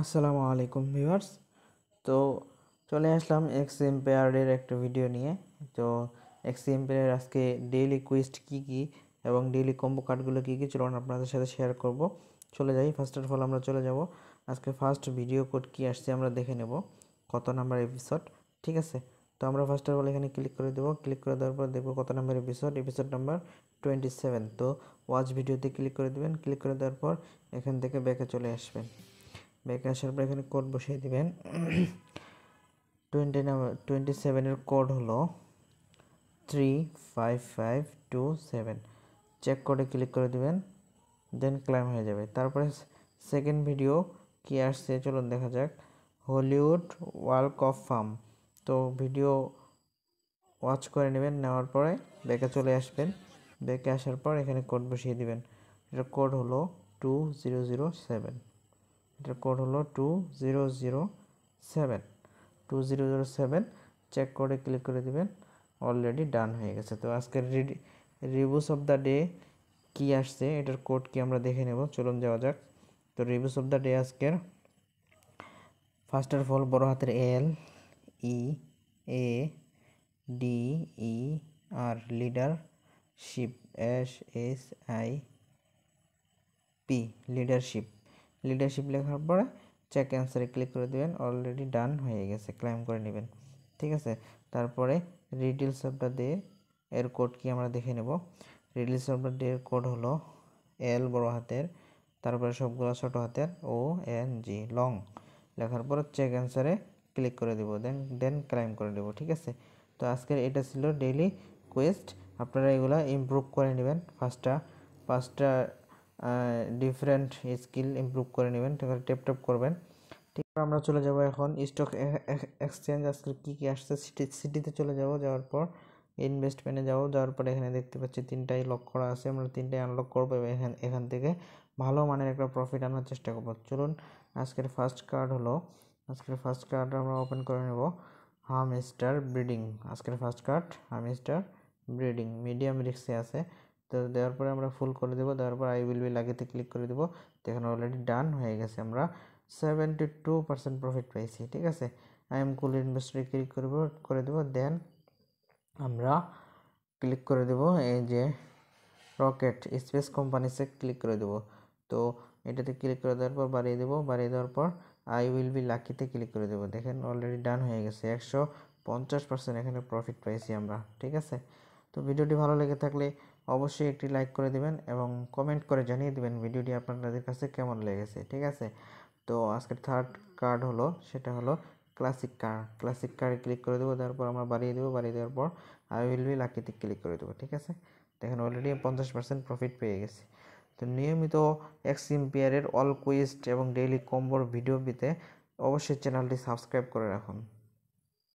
আসসালামু আলাইকুম ভিউয়ার্স। তো চলে আসলাম এক্স এম্পায়ারের একটা ভিডিও নিয়ে। তো এক্স এম্পায়ারের আজকে ডেইলি কুইস্ট কী কী এবং ডেইলি কম্বো কার্ডগুলো কী কী চলুন আপনাদের সাথে শেয়ার করব। চলে যাই, ফার্স্ট অফ অল আমরা চলে যাব আজকে ফার্স্ট ভিডিও কোড কী আসছে আমরা দেখে নেব, কত নাম্বার এপিসোড। ঠিক আছে, তো আমরা ফার্স্ট অফ অল এখানে ক্লিক করে দেবো। ক্লিক করে দেওয়ার পর দেখবো কত নাম্বার এপিসোড নাম্বার 27। তো ওয়াচ ভিডিওতে ক্লিক করে দেবেন। ক্লিক করে দেওয়ার পর এখান থেকে ব্যাকে চলে আসবেন। ব্যাকে আসার পর এখানে কোড বসিয়ে দিবেন। 27-এর কোড হলো 35527। চেক কোডে ক্লিক করে দিবেন, দেন ক্লাইম হয়ে যাবে। তারপরে সেকেন্ড ভিডিও কি আসছে চলুন দেখা যাক, হলিউড ওয়াক অফ ফাম। তো ভিডিও ওয়াচ করে নেবেন, নেওয়ার পরে ব্যাকে চলে আসবেন। ব্যাকে আসার পর এখানে কোড বসিয়ে দিবেন। এটার কোড হলো 2007। এটার কোড হলো 2007। চেক করে ক্লিক করে দিবেন, অলরেডি ডান হয়ে গেছে। তো আজকের রিভিউস অফ দ্য ডে কী আসছে, এটার কোড কি আমরা দেখে নেব, চলুন যাওয়া যাক। তো রিভিউস অফ দ্য ডে আজকের ফার্স্ট অফ অল বড় হাতের LEADER লিডারশিপ SHIP লিডারশিপ লেখার পরে চেক অ্যান্সারে ক্লিক করে দেবেন, অলরেডি ডান হয়ে গেছে, ক্লাইম করে নেবেন। ঠিক আছে, তারপরে রিডিলস অফ দ্য ডে এর কোড কি আমরা দেখে নেব। রিডিলস অফ দ্য ডে এর কোড হলো L বড় হাতের, তারপরে সবগুলো ছোট হাতের ONG লং লেখার পর চেক অ্যান্সারে ক্লিক করে দেবো, দেন ক্লাইম করে দেবো। ঠিক আছে, তো আজকের এটা ছিল ডেইলি কোয়েস্ট। আপনারা এগুলা ইমপ্রুভ করে নেবেন, পাঁচটা ডিফারেন্ট স্কিল ইমপ্রুভ করে নেবেন, ট্যাপ করবেন। ঠিক আছে, আমরা চলে যাব এখন স্টক এক্সচেঞ্জ। আজকে কী কী আসছে সিটিতে চলে যাব, যাওয়ার পর ইনভেস্টমেন্টে যাওয়ার পর এখানে দেখতে পাচ্ছি তিনটাই লক করা আছে, আমরা তিনটাই আনলক করবো এবং এখান থেকে ভালো মানের একটা প্রফিট আনার চেষ্টা করবো। চলুন আজকের ফার্স্ট কার্ড আমরা ওপেন করে নেব হামস্টার ব্রিডিং। আজকের first card hamster breeding, medium রিস্কে আছে। তো দেওয়ার পরে আমরা ফুল করে দেবো, দেওয়ার পর আই উইল বি লাগিতে ক্লিক করে দেবো। তো এখানে অলরেডি ডান হয়ে গেছে, আমরা 72% প্রফিট পাইছি। ঠিক আছে, আই এম কুল ইনভেস্টরে ক্লিক করে দেবো, দেন আমরা ক্লিক করে দেবো এই যে রকেট স্পেস কোম্পানিসে ক্লিক করে দেবো। তো এটাতে ক্লিক করে দেওয়ার পর বাড়িয়ে দেওয়ার পর আই উইল বি লাকিতে ক্লিক করে দেবো। দেখেন অলরেডি ডান হয়ে গেছে, 150% এখানে প্রফিট পাইছি আমরা। ঠিক আছে, তো ভিডিওটি ভালো লেগে থাকলে অবশ্যই একটি লাইক করে দেবেন এবং কমেন্ট করে জানিয়ে দেবেন ভিডিওটি আপনাদের কাছে কেমন লেগেছে। ঠিক আছে, তো আজকের থার্ড কার্ড হলো সেটা হলো ক্লাসিক কার্ডে ক্লিক করে দেবো, তারপর আমরা বাড়িয়ে দেওয়ার পর আই উইল বি লাকিতে ক্লিক করে দেবো। ঠিক আছে, দেখেন অলরেডি 50% প্রফিট পেয়ে গেছি। তো নিয়মিত এক্স এম্পায়ারের অল কুইস্ট এবং ডেইলি কম্বোর ভিডিও পেতে অবশ্যই চ্যানেলটি সাবস্ক্রাইব করে রাখুন।